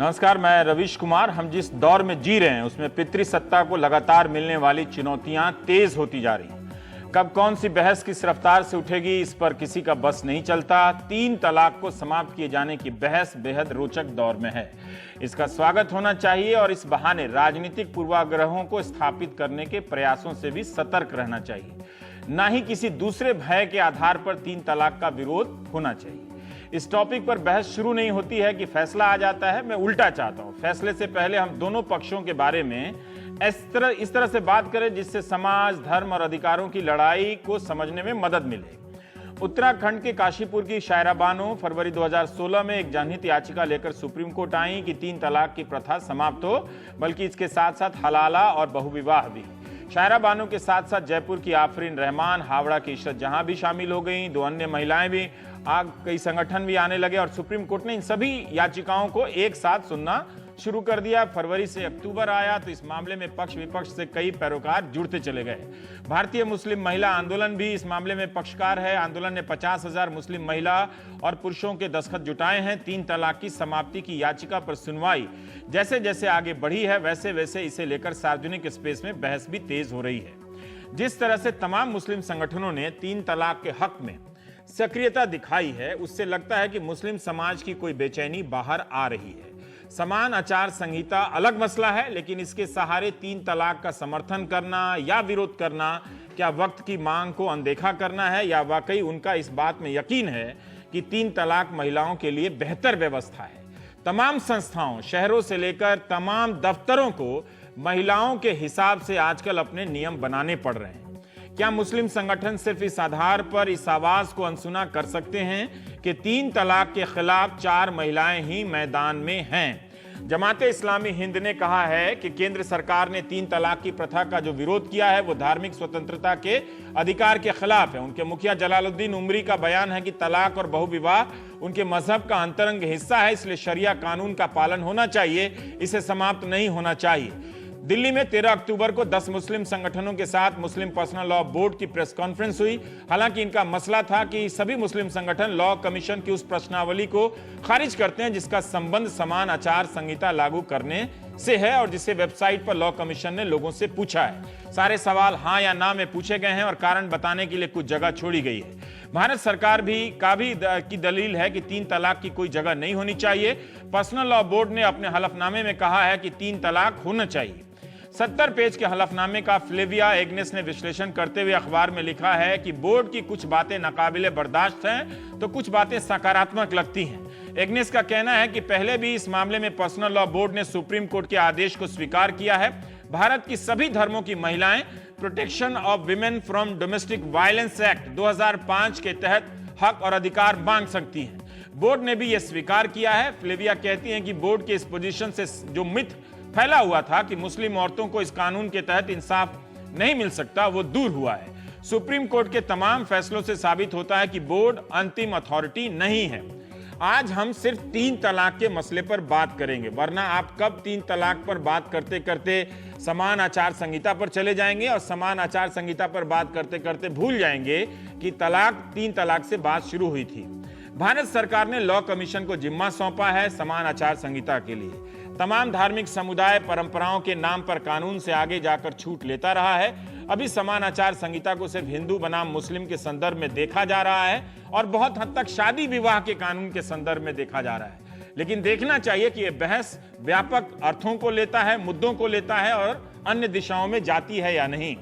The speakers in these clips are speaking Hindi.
नमस्कार, मैं रवीश कुमार। हम जिस दौर में जी रहे हैं उसमें पितृसत्ता को लगातार मिलने वाली चुनौतियां तेज होती जा रही हैं। कब कौन सी बहस किस रफ्तार से उठेगी, इस पर किसी का बस नहीं चलता। 3 तलाक को समाप्त किए जाने की बहस बेहद रोचक दौर में है। इसका स्वागत होना चाहिए और इस बहाने राजनीतिक पूर्वाग्रहों को स्थापित करने के प्रयासों से भी सतर्क रहना चाहिए। ना ही किसी दूसरे भय के आधार पर 3 तलाक का विरोध होना चाहिए। इस टॉपिक पर बहस शुरू नहीं होती है कि फैसला आ जाता है। मैं उल्टा चाहता हूं, फैसले से पहले हम दोनों पक्षों के बारे में इस तरह से बात करें जिससे समाज, धर्म और अधिकारों की लड़ाई को समझने में मदद मिले। उत्तराखंड के काशीपुर की शायरा बानो फरवरी 2016 में एक जनहित याचिका लेकर सुप्रीम कोर्ट आई कि 3 तलाक की प्रथा समाप्त हो, बल्कि इसके साथ साथ हलाला और बहुविवाह भी। शायरा बानो के साथ साथ जयपुर की आफरीन रहमान, हावड़ा की इशरत जहां भी शामिल हो गई। 2 अन्य महिलाएं भी, कई संगठन भी आने लगे और सुप्रीम कोर्ट ने इन सभी याचिकाओं को एक साथ सुनना शुरू कर दिया। फरवरी से अक्टूबर आया तो इस मामले में पक्ष विपक्ष से कई पैरोकार जुड़ते चले गए। भारतीय मुस्लिम महिला आंदोलन भी इस मामले में पक्षकार है। आंदोलन ने 50,000 मुस्लिम महिला और पुरुषों के दस्तखत जुटाए हैं। 3 तलाक की समाप्ति की याचिका पर सुनवाई जैसे जैसे आगे बढ़ी है, वैसे वैसे इसे लेकर सार्वजनिक स्पेस में बहस भी तेज हो रही है। जिस तरह से तमाम मुस्लिम संगठनों ने 3 तलाक के हक में सक्रियता दिखाई है, उससे लगता है कि मुस्लिम समाज की कोई बेचैनी बाहर आ रही है। समान आचार संहिता अलग मसला है, लेकिन इसके सहारे 3 तलाक का समर्थन करना या विरोध करना क्या वक्त की मांग को अनदेखा करना है, या वाकई उनका इस बात में यकीन है कि 3 तलाक महिलाओं के लिए बेहतर व्यवस्था है। तमाम संस्थाओं, शहरों से लेकर तमाम दफ्तरों को महिलाओं के हिसाब से आजकल अपने नियम बनाने पड़ रहे हैं। क्या मुस्लिम संगठन सिर्फ इस आधार पर इस आवाज को अनसुना कर सकते हैं कि 3 तलाक के खिलाफ 4 महिलाएं ही मैदान में हैं? जमाते इस्लामी हिंद ने कहा है कि केंद्र सरकार ने 3 तलाक की प्रथा का जो विरोध किया है वो धार्मिक स्वतंत्रता के अधिकार के खिलाफ है। उनके मुखिया जलालुद्दीन उमरी का बयान है कि तलाक और बहुविवाह उनके मजहब का अंतरंग हिस्सा है, इसलिए शरिया कानून का पालन होना चाहिए, इसे समाप्त नहीं होना चाहिए। दिल्ली में 13 अक्टूबर को 10 मुस्लिम संगठनों के साथ मुस्लिम पर्सनल लॉ बोर्ड की प्रेस कॉन्फ्रेंस हुई। हालांकि इनका मसला था कि सभी मुस्लिम संगठन लॉ कमीशन की उस प्रश्नावली को खारिज करते हैं जिसका संबंध समान आचार संहिता लागू करने से है और जिसे वेबसाइट पर लॉ कमीशन ने लोगों से पूछा है। सारे सवाल हां या ना में पूछे गए हैं और कारण बताने के लिए कुछ जगह छोड़ी गई है। भारत सरकार की दलील है कि 3 तलाक की कोई जगह नहीं होनी चाहिए। पर्सनल लॉ बोर्ड ने अपने हलफनामे में कहा है कि 3 तलाक होना चाहिए। 70 पेज के हलफनामे का फ्लेविया एग्नेस ने विश्लेषण करते हुए अखबार में लिखा है कि बोर्ड की कुछ बातें नाकाबिले बर्दाश्त हैं तो कुछ बातें सकारात्मक लगती हैं। एग्नेस का कहना है कि पहले भी इस मामले में पर्सनल लॉ बोर्ड ने सुप्रीम कोर्ट के आदेश को स्वीकार किया है। भारत की सभी धर्मों की महिलाएं protection of women from domestic violence act 2005 के तहत हक और अधिकार मांग सकती हैं। बोर्ड ने भी यह स्वीकार किया है। फ्लेविया कहती हैं कि बोर्ड के इस पोजीशन से जो मिथ फैला हुआ था कि मुस्लिम औरतों को इस कानून के तहत इंसाफ नहीं मिल सकता, वो दूर हुआ है। सुप्रीम कोर्ट के तमाम फैसलों से साबित होता है कि बोर्ड अंतिम अथॉरिटी नहीं है। आज हम सिर्फ 3 तलाक के मसले पर बात करेंगे, वरना आप कब 3 तलाक पर बात करते करते समान आचार संहिता पर चले जाएंगे और समान आचार संहिता पर बात करते करते भूल जाएंगे कि 3 तलाक से बात शुरू हुई थी। भारत सरकार ने लॉ कमीशन को जिम्मा सौंपा है समान आचार संहिता के लिए। तमाम धार्मिक समुदाय परंपराओं के नाम पर कानून से आगे जाकर छूट लेता रहा है। अभी समान आचार संहिता को सिर्फ हिंदू बनाम मुस्लिम के संदर्भ में देखा जा रहा है और बहुत हद तक शादी विवाह के कानून के संदर्भ में देखा जा रहा है। लेकिन देखना चाहिए कि यह बहस व्यापक अर्थों को लेता है, मुद्दों को लेता है और अन्य दिशाओं में जाती है या नहीं।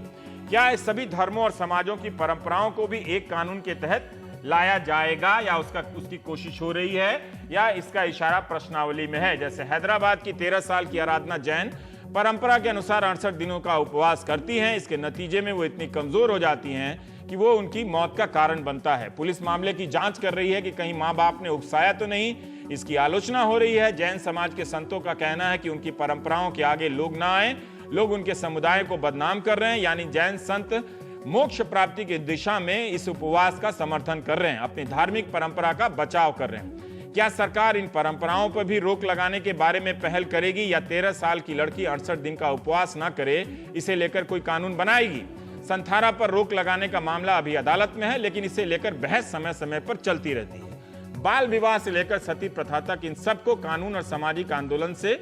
क्या इस सभी धर्मों और समाजों की परंपराओं को भी एक कानून के तहत लाया जाएगा या उसकी कोशिश हो रही है, या इसका इशारा प्रश्नावली में है? जैसे हैदराबाद की 13 साल की आराधना जैन परंपरा के अनुसार 68 दिनों का उपवास करती हैं। इसके नतीजे में वो इतनी कमजोर हो जाती हैं कि वो उनकी मौत का कारण बनता है। पुलिस मामले की जांच कर रही है कि कहीं मां बाप ने उकसाया तो नहीं, इसकी आलोचना हो रही है। जैन समाज के संतों का कहना है कि उनकी परंपराओं के आगे लोग ना आए, लोग उनके समुदाय को बदनाम कर रहे हैं। यानी जैन संत मोक्ष प्राप्ति की दिशा में इस उपवास का समर्थन कर रहे हैं, अपनी धार्मिक परंपरा का बचाव कर रहे हैं। क्या सरकार इन परंपराओं पर भी रोक लगाने के बारे में पहल करेगी, या 13 साल की लड़की 68 दिन का उपवास ना करे इसे लेकर कोई कानून बनाएगी? संथारा पर रोक लगाने का मामला अभी अदालत में है, लेकिन इसे लेकर बहस समय समय पर चलती रहती है। बाल विवाह से लेकर सती प्रथा तक, इन सबको कानून और सामाजिक आंदोलन से,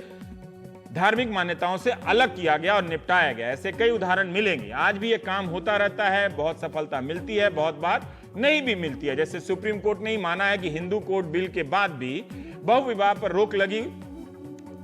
धार्मिक मान्यताओं से अलग किया गया और निपटाया गया। ऐसे कई उदाहरण मिलेंगे। आज भी ये काम होता रहता है, बहुत सफलता मिलती है, बहुत बार नहीं भी मिलती है। जैसे सुप्रीम कोर्ट ने ही माना है कि हिंदू कोड बिल के बाद भी बहुविवाह पर रोक लगी,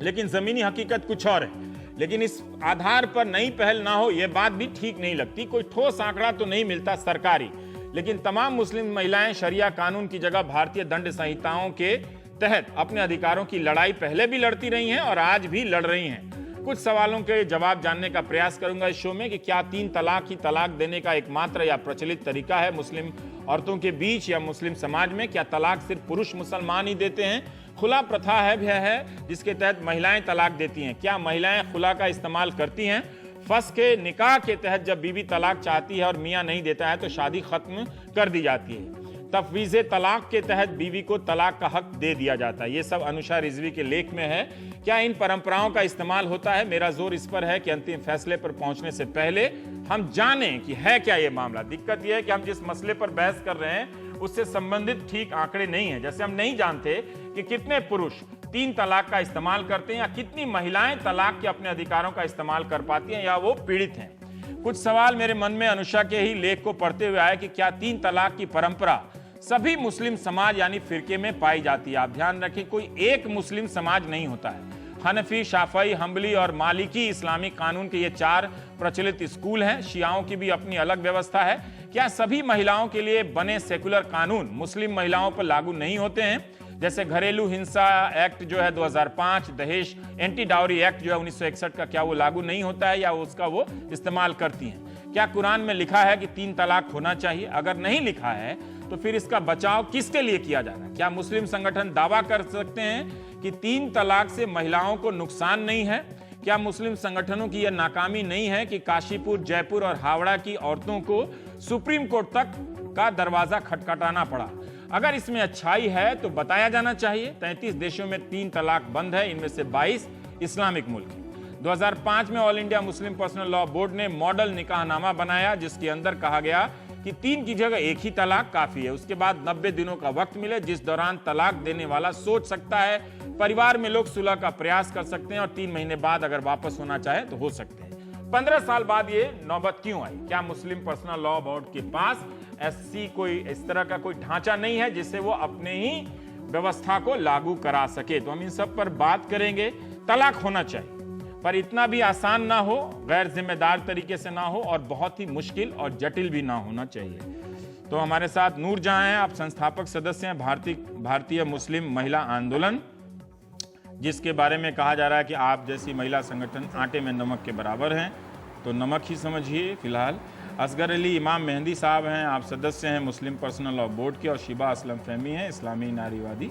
लेकिन जमीनी हकीकत कुछ और है। लेकिन इस आधार पर नई पहल ना हो, यह बात भी ठीक नहीं लगती। कोई ठोस आंकड़ा तो नहीं मिलता सरकारी, लेकिन तमाम मुस्लिम महिलाएं शरिया कानून की जगह भारतीय दंड संहिताओं के तहत अपने अधिकारों की लड़ाई पहले भी लड़ती रही हैं और आज भी लड़ रही हैं। कुछ सवालों के जवाब जानने का प्रयास करूंगा इस शो में कि क्या 3 तलाक ही तलाक देने का एकमात्र या प्रचलित तरीका है मुस्लिम औरतों के बीच या मुस्लिम समाज में? क्या तलाक सिर्फ पुरुष मुसलमान ही देते हैं? खुला प्रथा है जिसके तहत महिलाएं तलाक देती हैं। क्या महिलाएं खुला का इस्तेमाल करती हैं? फस के निकाह के तहत जब बीवी तलाक चाहती है और मियां नहीं देता है तो शादी खत्म कर दी जाती है। तफवीज़े तलाक के तहत बीवी को तलाक का हक दे दिया जाता है। ये सब अनुषा रिजवी के लेख में है। क्या इन परंपराओं का इस्तेमाल होता है? मेरा जोर इस पर है कि अंतिम फैसले पर पहुंचने से पहले हम जानें कि है क्या ये मामला। दिक्कत यह है कि हम जिस मसले पर बहस कर रहे हैं उससे संबंधित ठीक आंकड़े नहीं है। जैसे हम नहीं जानते कि कितने पुरुष 3 तलाक का इस्तेमाल करते हैं या कितनी महिलाएं तलाक के अपने अधिकारों का इस्तेमाल कर पाती हैं या वो पीड़ित हैं। कुछ सवाल मेरे मन में अनुषा के ही लेख को पढ़ते हुए आए कि क्या 3 तलाक की परंपरा सभी मुस्लिम समाज यानी फिरके में पाई जाती है? आप ध्यान रखें, कोई एक मुस्लिम समाज नहीं होता है। हनफी, शाफई, हम्बली और मालिकी इस्लामिक कानून के ये 4 प्रचलित स्कूल हैं। शियाओं की भी अपनी अलग व्यवस्था है। क्या सभी महिलाओं के लिए बने सेकुलर कानून मुस्लिम महिलाओं पर लागू नहीं होते हैं? जैसे घरेलू हिंसा एक्ट जो है 2005, दहेज एंटी डाउरी एक्ट जो है 1961 का, क्या वो लागू नहीं होता है या उसका वो इस्तेमाल करती हैं? क्या कुरान में लिखा है कि 3 तलाक होना चाहिए? अगर नहीं लिखा है तो फिर इसका बचाव किसके लिए किया जा रहा है? क्या मुस्लिम संगठन दावा कर सकते हैं कि 3 तलाक से महिलाओं को नुकसान नहीं है? क्या मुस्लिम संगठनों की यह नाकामी नहीं है कि काशीपुर, जयपुर और हावड़ा की औरतों को सुप्रीम कोर्ट तक का दरवाजा खटखटाना पड़ा? अगर इसमें अच्छाई है तो बताया जाना चाहिए। 33 देशों में 3 तलाक बंद है, इनमें से 22 इस्लामिक मुल्क हैं। 2005 में all India Muslim personal law board ने मॉडल निकाहनामा बनाया जिसके अंदर कहा गया कि 3 की जगह 1 ही तलाक काफी है। उसके बाद 90 दिनों का वक्त मिले जिस दौरान तलाक देने वाला सोच सकता है, परिवार में लोग सुलह का प्रयास कर सकते हैं और 3 महीने बाद अगर वापस होना चाहे तो हो सकते हैं। 15 साल बाद ये नौबत क्यों आई? क्या मुस्लिम पर्सनल लॉ बोर्ड के पास ऐसी कोई इस तरह का कोई ढांचा नहीं है जिससे वो अपने ही व्यवस्था को लागू करा सके? तो हम इन सब पर बात करेंगे। तलाक होना चाहिए पर इतना भी आसान ना हो, गैर जिम्मेदार तरीके से ना हो और बहुत ही मुश्किल और जटिल भी ना होना चाहिए। तो हमारे साथ नूर जहां हैं, आप संस्थापक सदस्य हैं भारतीय मुस्लिम महिला आंदोलन, जिसके बारे में कहा जा रहा है कि आप जैसी महिला संगठन आटे में नमक के बराबर हैं, तो नमक ही समझिए फिलहाल। असगर अली इमाम मेहंदी साहब हैं, आप सदस्य हैं मुस्लिम पर्सनल लॉ बोर्ड के, और शिबा असलम फहमी हैं, इस्लामी नारीवादी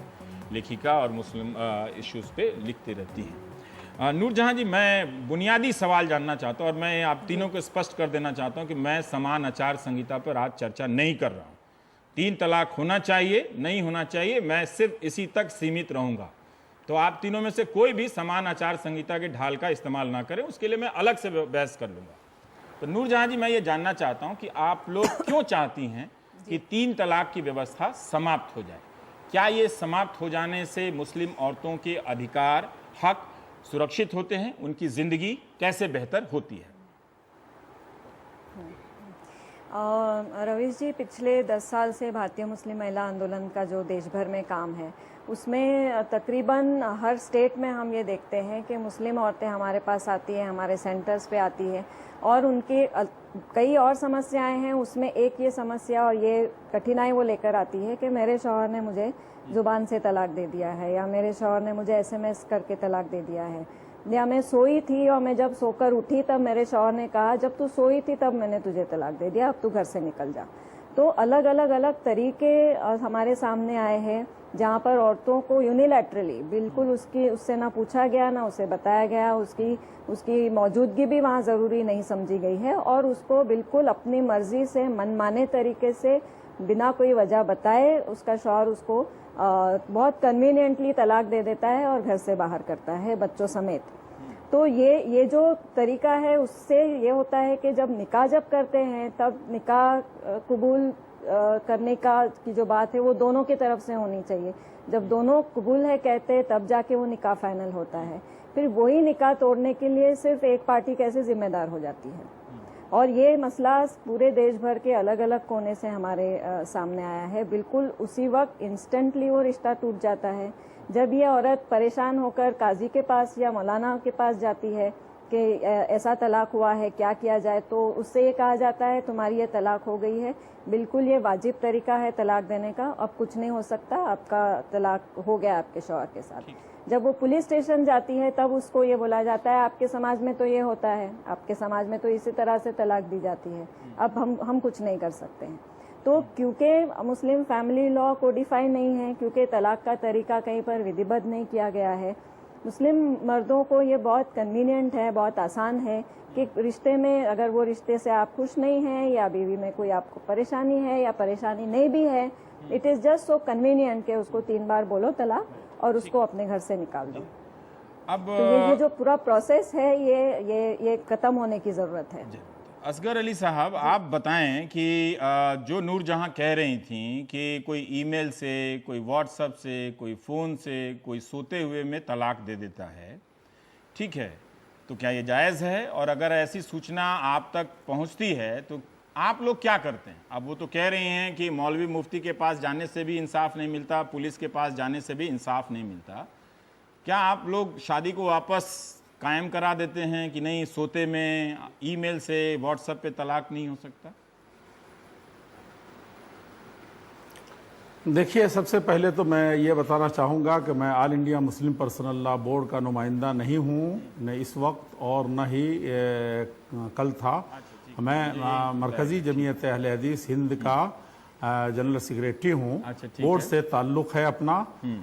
लेखिका और मुस्लिम इश्यूज़ पे लिखती रहती हैं। नूर जहां जी, मैं बुनियादी सवाल जानना चाहता हूं और मैं आप तीनों को स्पष्ट कर देना चाहता हूं कि मैं समान आचार संहिता पर आज चर्चा नहीं कर रहा हूं। 3 तलाक होना चाहिए, नहीं होना चाहिए, मैं सिर्फ इसी तक सीमित रहूंगा। तो आप तीनों में से कोई भी समान आचार संहिता के ढाल का इस्तेमाल ना करें, उसके लिए मैं अलग से बहस कर लूंगा। तो नूर जहां जी, मैं ये जानना चाहता हूं कि आप लोग क्यों चाहती हैं कि 3 तलाक की व्यवस्था समाप्त हो जाए? क्या ये समाप्त हो जाने से मुस्लिम औरतों के अधिकार, हक सुरक्षित होते हैं? उनकी जिंदगी कैसे बेहतर होती है? रवीश जी, पिछले 10 साल से भारतीय मुस्लिम महिला आंदोलन का जो देश भर में काम है उसमें तकरीबन हर स्टेट में हम ये देखते हैं कि मुस्लिम औरतें हमारे पास आती हैं, हमारे सेंटर्स पे आती हैं और उनके कई और समस्याएं हैं। उसमें एक ये समस्या और ये कठिनाई वो लेकर आती है कि मेरे शौहर ने मुझे जुबान से तलाक दे दिया है, या मेरे शौहर ने मुझे SMS करके तलाक दे दिया है, या मैं सोई थी और मैं जब सोकर उठी तब मेरे शौहर ने कहा जब तू सोई थी तब मैंने तुझे तलाक दे दिया, अब तू घर से निकल जा। तो अलग अलग तरीके हमारे सामने आए हैं जहाँ पर औरतों को यूनिलैटरली बिल्कुल उससे ना पूछा गया, ना उसे बताया गया, उसकी मौजूदगी भी वहाँ ज़रूरी नहीं समझी गई है और उसको बिल्कुल अपनी मर्जी से मनमाने तरीके से बिना कोई वजह बताए उसका शौहर उसको बहुत कन्वीनियंटली तलाक दे देता है और घर से बाहर करता है बच्चों समेत। तो ये जो तरीका है उससे ये होता है कि जब निकाह करते हैं तब निकाह कबूल करने का की जो बात है वो दोनों की तरफ से होनी चाहिए। जब दोनों कबूल है कहते हैं तब जाके वो निकाह फाइनल होता है। फिर वही निकाह तोड़ने के लिए सिर्फ एक पार्टी कैसे जिम्मेदार हो जाती है। और ये मसला पूरे देश भर के अलग अलग कोने से हमारे सामने आया है। बिल्कुल उसी वक्त इंस्टेंटली वो रिश्ता टूट जाता है जब ये औरत परेशान होकर काजी के पास या मौलाना के पास जाती है कि ऐसा तलाक हुआ है, क्या किया जाए। तो उससे ये कहा जाता है तुम्हारी ये तलाक हो गई है, बिल्कुल ये वाजिब तरीका है तलाक देने का, अब कुछ नहीं हो सकता, आपका तलाक हो गया आपके शौहर के साथ। जब वो पुलिस स्टेशन जाती है तब उसको ये बोला जाता है आपके समाज में तो ये होता है, आपके समाज में तो इसी तरह से तलाक दी जाती है, अब हम कुछ नहीं कर सकते हैं। तो क्योंकि मुस्लिम फैमिली लॉ कोडिफाई नहीं है, क्योंकि तलाक का तरीका कहीं पर विधिबद्ध नहीं किया गया है, मुस्लिम मर्दों को ये बहुत कन्वीनियंट है, बहुत आसान है कि रिश्ते में अगर वो रिश्ते से आप खुश नहीं हैं या बीवी में कोई आपको परेशानी है या परेशानी नहीं भी है, it is just so convenient कि उसको 3 बार बोलो तलाक और उसको अपने घर से निकाल दो। अब तो ये जो पूरा प्रोसेस है ये खत्म होने की ज़रूरत है। असगर अली साहब, आप बताएं कि जो नूरजहां कह रही थी कि कोई ईमेल से, कोई व्हाट्सएप से, कोई फ़ोन से, कोई सोते हुए में तलाक दे देता है, ठीक है, तो क्या ये जायज़ है? और अगर ऐसी सूचना आप तक पहुंचती है तो आप लोग क्या करते हैं? अब वो तो कह रही हैं कि मौलवी मुफ्ती के पास जाने से भी इंसाफ नहीं मिलता, पुलिस के पास जाने से भी इंसाफ नहीं मिलता, क्या आप लोग शादी को वापस कायम करा देते हैं कि नहीं, सोते में ईमेल से, व्हाट्सएप पे तलाक नहीं हो सकता? देखिए, सबसे पहले तो मैं ये बताना चाहूँगा कि मैं all India Muslim personal law board का नुमाइंदा नहीं हूँ, न इस वक्त और न ही कल था। मैं मरकज़ी जमीयत अहले हदीस हिंद का जनरल सेक्रेटरी हूँ। बोर्ड से ताल्लुक़ है अपना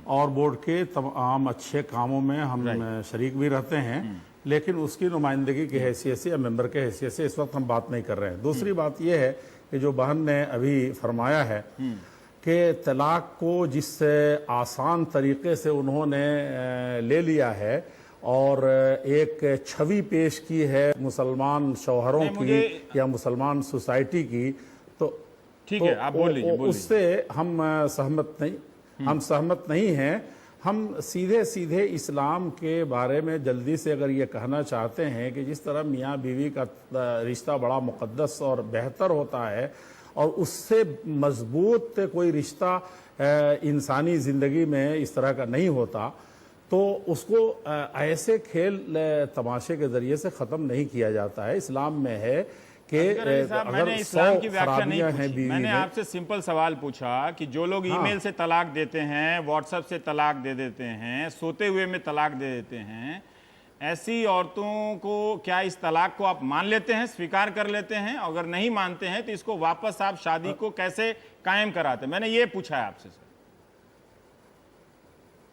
और बोर्ड के तमाम अच्छे कामों में हम शरीक भी रहते हैं, लेकिन उसकी नुमाइंदगी की हैसियत से या मेंबर के हैसियत से इस वक्त हम बात नहीं कर रहे हैं। दूसरी बात यह है कि जो बहन ने अभी फरमाया है कि तलाक को जिस आसान तरीके से उन्होंने ले लिया है और एक छवि पेश की है मुसलमान शौहरों की या मुसलमान सोसाइटी की, तो ठीक है, आप बोल लीजिए। उससे हम सहमत नहीं हैं। हम सीधे सीधे इस्लाम के बारे में जल्दी से अगर ये कहना चाहते हैं कि जिस तरह मियाँ बीवी का रिश्ता बड़ा मुक़द्दस और बेहतर होता है और उससे मजबूत कोई रिश्ता इंसानी ज़िंदगी में इस तरह का नहीं होता, तो उसको ऐसे खेल तमाशे के ज़रिए से ख़त्म नहीं किया जाता है। इस्लाम में है कि मैंने इस्लाम की व्याख्या नहीं पूछी, मैंने आपसे सिंपल सवाल पूछा कि जो लोग ईमेल से तलाक देते हैं, व्हाट्सएप से तलाक दे देते हैं, सोते हुए में तलाक दे देते हैं, ऐसी औरतों को क्या इस तलाक को आप मान लेते हैं, स्वीकार कर लेते हैं? अगर नहीं मानते हैं तो इसको वापस आप शादी को कैसे कायम कराते हैं? मैंने ये पूछा है आपसे।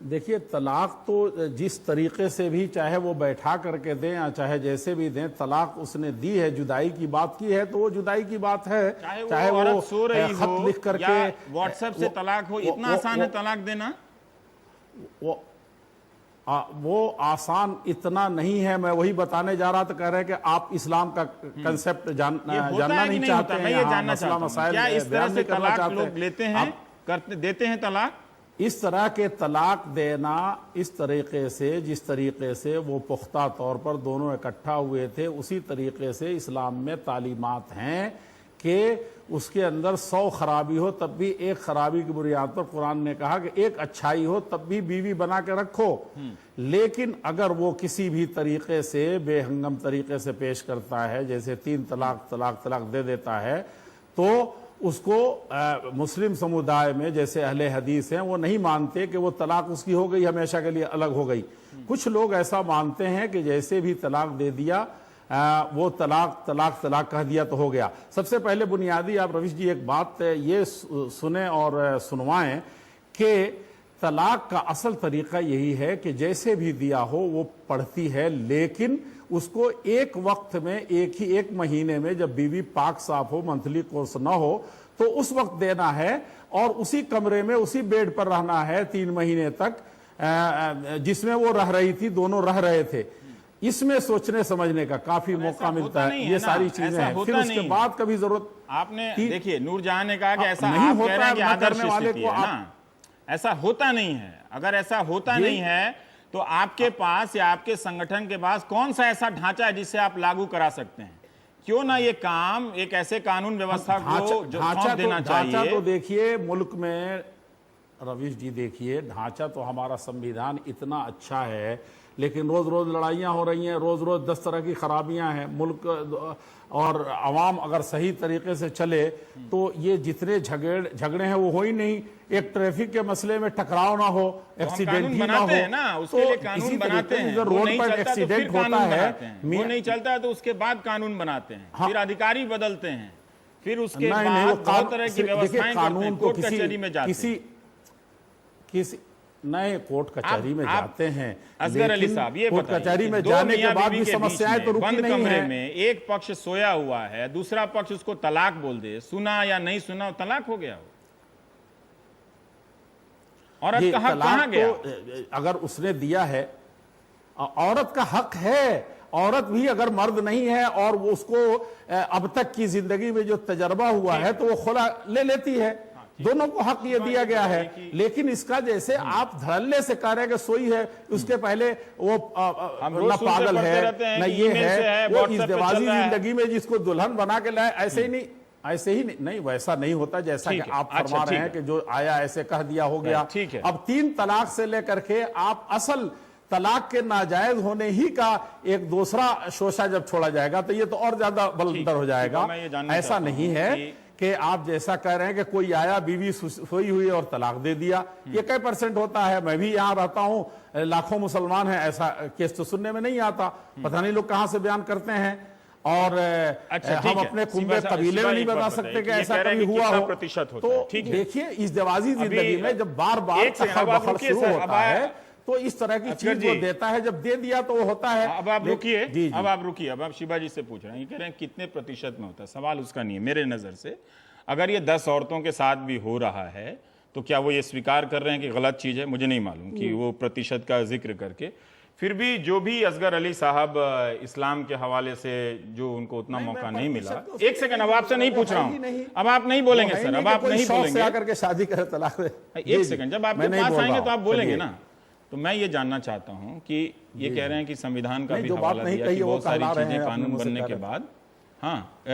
देखिए, तलाक तो जिस तरीके से भी, चाहे वो बैठा करके दें या चाहे जैसे भी दें, तलाक उसने दी है, जुदाई की बात की है तो वो जुदाई की बात है। चाहे वो सो रही हो लिख करके व्हाट्सएप से तलाक हो, इतना आसान है तलाक देना? वो आसान इतना नहीं है। मैं वही बताने जा रहा था, कह रहे हैं कि आप इस्लाम का कंसेप्ट जानना नहीं चाहते हैं। मैं ये जानना चाहता हूं, क्या इस तरह से तलाक लोग लेते हैं, देते हैं तलाक? इस तरह के तलाक देना इस तरीके से, जिस तरीके से वो पुख्ता तौर पर दोनों इकट्ठा हुए थे, उसी तरीके से इस्लाम में तालीमात हैं कि उसके अंदर 100 खराबी हो तब भी एक खराबी की बुनियाद पर कुरान ने कहा कि एक अच्छाई हो तब भी बीवी बना के रखो। लेकिन अगर वो किसी भी तरीके से बेहंगम तरीके से पेश करता है, जैसे 3 तलाक दे देता है, तो उसको मुस्लिम समुदाय में जैसे अहले हदीस हैं वो नहीं मानते कि वो तलाक उसकी हो गई, हमेशा के लिए अलग हो गई। कुछ लोग ऐसा मानते हैं कि जैसे भी तलाक दे दिया वो तलाक कह दिया तो हो गया। सबसे पहले बुनियादी आप रवीश जी एक बात ये सुने और सुनवाएं कि तलाक का असल तरीका यही है कि जैसे भी दिया हो वो पढ़ती है, लेकिन उसको एक वक्त में, एक महीने में जब बीवी पाक साफ हो, मंथली कोर्स ना हो, तो उस वक्त देना है और उसी कमरे में उसी बेड पर रहना है 3 महीने तक जिसमें वो रह रही थी, दोनों रह रहे थे। इसमें सोचने समझने का काफी मौका मिलता है। ये सारी चीजें हैं, फिर उसके बाद कभी जरूरत आपने देखिए नूरजहां ने कहा कि ऐसा नहीं आप कह होता रहे हैं कि है, आदर्श करने वाले स्थिति को है ना, ऐसा होता नहीं है। अगर ऐसा होता नहीं है तो आपके पास या आपके संगठन के पास कौन सा ऐसा ढांचा है जिसे आप लागू करा सकते हैं? क्यों ना ये काम एक ऐसे कानून व्यवस्था को जो सौंप देना चाहिए। ढांचा तो देखिए मुल्क में, रवीश जी देखिए, ढांचा तो हमारा संविधान इतना अच्छा है, लेकिन रोज रोज लड़ाइयां हो रही हैं, रोज रोज 10 तरह की खराबियां हैं मुल्क, और आवाम अगर सही तरीके से चले तो ये जितने झगड़े हैं वो हो ही नहीं। एक ट्रैफिक के मसले में टकराव ना हो, एक्सीडेंट ही ना हो, ना उसके लिए कानून बनाते हैं। अगर रोड पर एक्सीडेंट होता है, वो नहीं चलता है तो उसके बाद कानून बनाते हैं, फिर अधिकारी बदलते हैं, फिर उसके बाद बहुत तरह की व्यवस्थाएं करते हैं, कोर्ट कचहरी में जाते हैं। किसी नए कोर्ट कचहरी में जाते हैं, असगर अली साहब ये कोर्ट कचहरी में जाने के बाद भी समस्याएं तो रुकी नहीं कमरे है। में एक पक्ष सोया हुआ है, दूसरा पक्ष उसको तलाक बोल दे, सुना या नहीं सुना तलाक हो गया। औरत का हक कहां गया? तो अगर उसने दिया है, औरत का हक है। औरत भी अगर मर्द नहीं है और वो उसको अब तक की जिंदगी में जो तजर्बा हुआ है तो वो खुला ले लेती है। दोनों को हक ये दिया गया है। लेकिन इसका जैसे आप धड़ल्ले से कह रहे हैं कि सोई है, उसके पहले वो न पागल है न ये है, वो इस दिवाजी जिंदगी में जिसको दुल्हन बना के लाए, ऐसे ही नहीं, ऐसे ही नहीं, वैसा नहीं होता जैसा कि आप फरमा रहे हैं कि जो आया ऐसे कह दिया हो गया। अब 3 तलाक से लेकर के आप असल तलाक के नाजायज होने ही का एक दूसरा शोशा जब छोड़ा जाएगा तो ये तो और ज्यादा बलंदर हो जाएगा। ऐसा नहीं है कि आप जैसा कह रहे हैं कि कोई आया, बीवी सोई हुई और तलाक दे दिया। ये कई % होता है, मैं भी यहाँ रहता हूँ, लाखों मुसलमान हैं, ऐसा केस तो सुनने में नहीं आता। पता नहीं लोग कहाँ से बयान करते हैं। और हम अपने कुंबे कबीले में नहीं बता सकते कि ऐसा कभी हुआ हो। तो देखिए इस दिवाजी जिंदगी में जब बार बार शुरू होता है तो इस तरह की चीज वो देता है, जब दे दिया तो वो होता है। अब आप रुकिए, अब आप रुकिए, अब आप शिवा जी से पूछ रहे हैं, ये कह रहे हैं कितने प्रतिशत में होता है। सवाल उसका नहीं है मेरे नजर से। अगर ये 10 औरतों के साथ भी हो रहा है तो क्या वो ये स्वीकार कर रहे हैं कि गलत चीज है? मुझे नहीं मालूम कि वो प्रतिशत का जिक्र करके, फिर भी जो भी असगर अली साहब इस्लाम के हवाले से जो उनको उतना मौका नहीं मिला। एक सेकंड, अब आपसे नहीं पूछ रहा हूँ, अब आप नहीं बोलेंगे सर, अब आप नहीं बोलेंगे। आकर के शादी करे तलाक दे। एक सेकंड, जब आपके पास आएंगे तो आप बोलेंगे ना। तो मैं ये जानना चाहता हूं कि ये कह रहे हैं कि संविधान का भी हवाला दिया कि बहुत सारी चीजें कानून बनने के बाद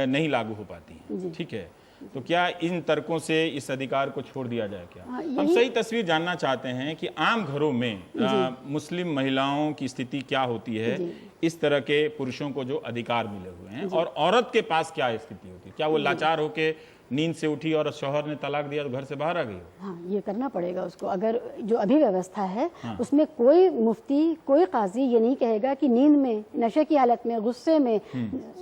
नहीं लागू हो पाती हैं, ठीक है। तो क्या इन तर्कों से इस अधिकार को छोड़ दिया जाए क्या? हम सही तस्वीर जानना चाहते हैं कि आम घरों में मुस्लिम महिलाओं की स्थिति क्या होती है इस तरह के पुरुषों को जो अधिकार मिले हुए हैं, और औरत के पास क्या स्थिति होती है? क्या वो लाचार होके नींद से उठी और शौहर ने तलाक दिया तो घर से बाहर आ गई? हाँ, ये करना पड़ेगा उसको। अगर जो अभी व्यवस्था है उसमें कोई मुफ्ती, कोई काजी ये नहीं कहेगा कि नींद में, नशे की हालत में, गुस्से में,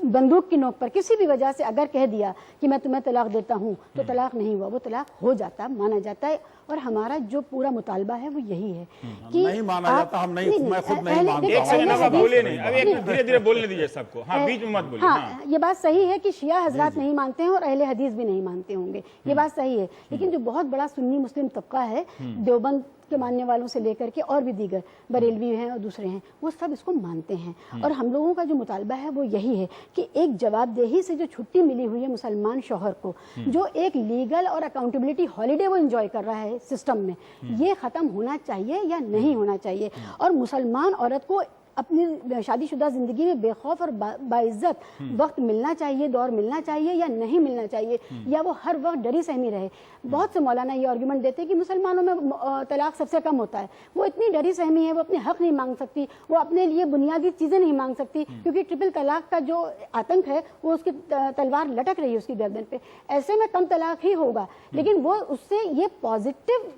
बंदूक की नोक पर किसी भी वजह से अगर कह दिया कि मैं तुम्हें तलाक देता हूँ तो तलाक नहीं हुआ, वो तलाक हो जाता, माना जाता है। और हमारा जो पूरा मुतालबा है वो यही है कि नहीं माना जाता, हम नहीं, मैं खुद नहीं मानता। धीरे-धीरे बोलने दीजिए सबको, बीच में मत बोलिए। हाँ, ये बात सही है कि शिया हजरात नहीं मानते हैं और अहले हदीस भी नहीं मानते होंगे, ये बात सही है। लेकिन जो बहुत बड़ा सुन्नी मुस्लिम तबका है, देवबंद के मानने वालों से लेकर के और भी दीगर बरेलवी हैं और दूसरे हैं, वो सब इसको मानते हैं। और हम लोगों का जो मुतालबा है वो यही है कि एक जवाबदेही से जो छुट्टी मिली हुई है मुसलमान शौहर को, जो एक लीगल और अकाउंटेबिलिटी हॉलीडे वो एंजॉय कर रहा है सिस्टम में, ये खत्म होना चाहिए या नहीं होना चाहिए। और मुसलमान औरत को अपनी शादीशुदा जिंदगी में बेखौफ और बाइज्जत वक्त मिलना चाहिए, दौर मिलना चाहिए या नहीं मिलना चाहिए, या वो हर वक्त डरी सहमी रहे। बहुत से मौलाना ये आर्गुमेंट देते हैं कि मुसलमानों में तलाक सबसे कम होता है। वो इतनी डरी सहमी है, वो अपने हक नहीं मांग सकती, वो अपने लिए बुनियादी चीज़ें नहीं मांग सकती, क्योंकि ट्रिपल तलाक का जो आतंक है वो उसकी तलवार लटक रही है उसकी गर्दन पे। ऐसे में कम तलाक ही होगा, लेकिन वो उससे ये पॉजिटिव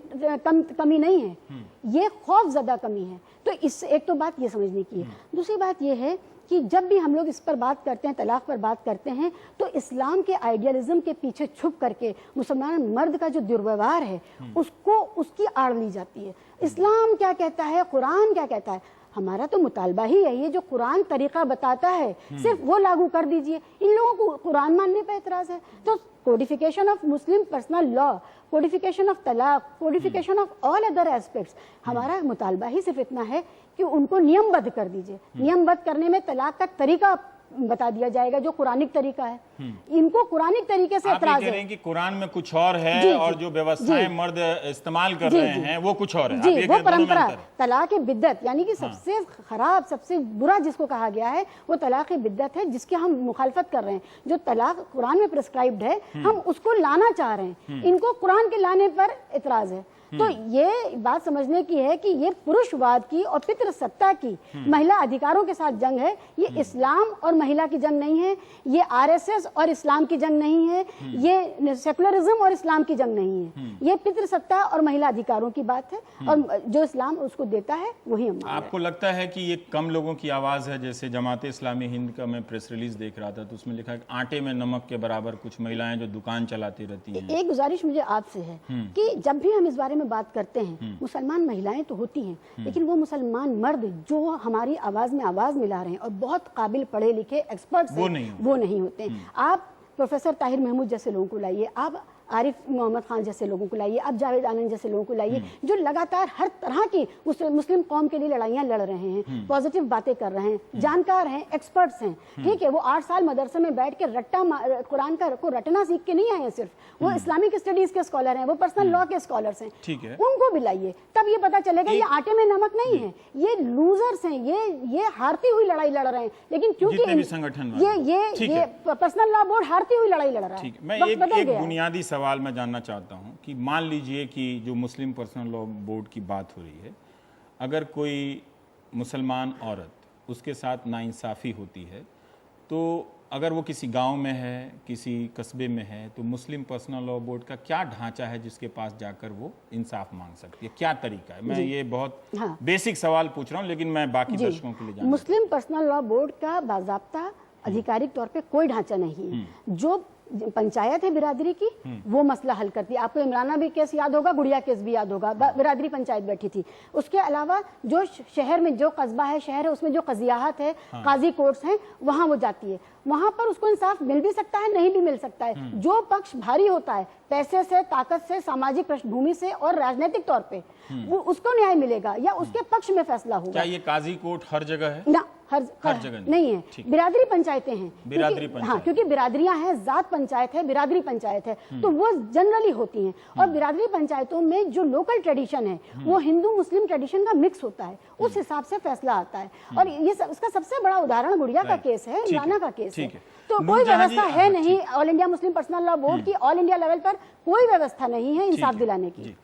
कमी नहीं है, ये खौफजदा कमी है। तो इससे एक तो बात ये समझने की है। दूसरी बात ये है कि जब भी हम लोग इस पर बात करते हैं, तलाक पर बात करते हैं, तो इस्लाम के आइडियलिज्म के पीछे छुप करके मुसलमान मर्द का जो दुर्व्यवहार है उसको, उसकी आड़ ली जाती है। इस्लाम क्या कहता है, कुरान क्या कहता है, हमारा तो मुतालबा ही यही है, जो कुरान तरीका बताता है सिर्फ वो लागू कर दीजिए। इन लोगों को कुरान मानने पर एतराज है, तो codification of Muslim personal law, codification of talaq, codification of all other aspects, हमारा मुतालबा ही सिर्फ इतना है कि उनको नियमबद्ध कर दीजिए। नियमबद्ध करने में तलाक का तरीका बता दिया जाएगा जो कुरानिक तरीका है। इनको कुरानिक तरीके से आप ये एतराज कह है। रहे हैं कि कुरान में कुछ और है जी, और जो व्यवस्थाएं जी, मर्द इस्तेमाल कर जी, रहे जी, हैं वो कुछ और है। आप जी, ये वो कह रहे हैं, दोनों में परंपरा अंतर है। तलाक बिद्दत यानी कि सबसे खराब, सबसे बुरा जिसको कहा गया है वो तलाक बिद्दत है, जिसकी हम मुखालफत कर रहे हैं। जो तलाक कुरान में प्रिस्क्राइब्ड है हम उसको लाना चाह रहे हैं, इनको कुरान के लाने पर एतराज है। तो ये बात समझने की है कि ये पुरुषवाद की और पितृसत्ता की, महिला अधिकारों के साथ जंग है। ये इस्लाम और महिला की जंग नहीं है, ये आरएसएस और इस्लाम की जंग नहीं है, ये सेकुलरिज्म और इस्लाम की जंग नहीं है, ये पितृसत्ता और महिला अधिकारों की बात है। और जो इस्लाम उसको देता है वही हम मान रहे हैं। आपको लगता है कि ये कम लोगों की आवाज है? जैसे जमात इस्लामी हिंद का मैं प्रेस रिलीज देख रहा था तो उसमें लिखा है कि आटे में नमक के बराबर कुछ महिलाएं जो दुकान चलाती रहती हैं। एक गुजारिश मुझे आपसे है कि जब भी हम इस बारे में बात करते हैं, मुसलमान महिलाएं तो होती हैं, लेकिन वो मुसलमान मर्द जो हमारी आवाज में आवाज मिला रहे हैं और बहुत काबिल पढ़े लिखे एक्सपर्ट्स हैं, वो नहीं होते। आप प्रोफेसर ताहिर महमूद जैसे लोगों को लाइए, आप आरिफ मोहम्मद खान जैसे लोगों को लाइए, आप जावेद आनंद जैसे लोगों को लाइए, जो लगातार हर तरह की मुस्लिम कौम के लिए लड़ाइयां लड़ रहे हैं, पॉजिटिव बातें कर रहे हैं, जानकार हैं, एक्सपर्ट्स हैं। ठीक है, वो 8 साल मदरसे में बैठ के कुरान को रटना सीख के नहीं आए हैं, सिर्फ वो इस्लामिक स्टडीज के स्कॉलर हैं, वो पर्सनल लॉ के स्कॉलर्स हैं। ठीक है, उनको भी लाइए, तब ये पता चलेगा ये आटे में नमक नहीं है, ये लूजर्स हैं, ये हारती हुई लड़ाई लड़ रहे हैं। लेकिन क्योंकि ये पर्सनल लॉ बोर्ड हारती हुई लड़ाई लड़ रहा है। मैं एक बुनियादी सवाल मैं जानना चाहता हूं कि मान लीजिए कि जो मुस्लिम पर्सनल लॉ बोर्ड की बात हो रही है, अगर कोई मुसलमान औरत उसके साथ नाइंसाफ़ी होती है, तो अगर वो किसी गांव में है, किसी कस्बे में है, तो मुस्लिम पर्सनल लॉ बोर्ड का क्या ढांचा है जिसके पास जाकर वो इंसाफ मांग सकती है? क्या तरीका है? मैं ये बहुत बेसिक सवाल पूछ रहा हूँ, लेकिन मैं बाकी दर्शकों के लिए मुस्लिम पर्सनल लॉ बोर्ड का बाज़ाब्ता आधिकारिक तौर पे कोई ढांचा नहीं है। जो पंचायत है बिरादरी की, वो मसला हल करती है। आपको इमराना भी केस याद होगा, गुड़िया केस भी याद होगा, बिरादरी पंचायत बैठी थी। उसके अलावा जो शहर में जो कस्बा है, शहर है, उसमें जो कजियाहत है, काजी कोर्ट्स हैं, वहां वो जाती है। वहां पर उसको इंसाफ मिल भी सकता है, नहीं भी मिल सकता है। जो पक्ष भारी होता है पैसे से, ताकत से, सामाजिक पृष्ठभूमि से और राजनीतिक तौर पे, वो उसको न्याय मिलेगा या उसके पक्ष में फैसला होगा। क्या ये काजी कोर्ट हर जगह है? ना, हर जगह नहीं है। बिरादरी पंचायतें हैं, बिरादरी पंचायत, हाँ, क्योंकि बिरादरियां हैं, जात पंचायत है, बिरादरी पंचायत है, तो वो जनरली होती हैं। और बिरादरी पंचायतों में जो लोकल ट्रेडिशन है वो हिंदू मुस्लिम ट्रेडिशन का मिक्स होता है, उस हिसाब से फैसला आता है। और ये उसका सबसे बड़ा उदाहरण गुड़िया का केस है, इमराना का केस है। तो कोई व्यवस्था है नहीं all India Muslim personal law board की, ऑल इंडिया लेवल पर कोई व्यवस्था नहीं है इंसाफ दिलाने की।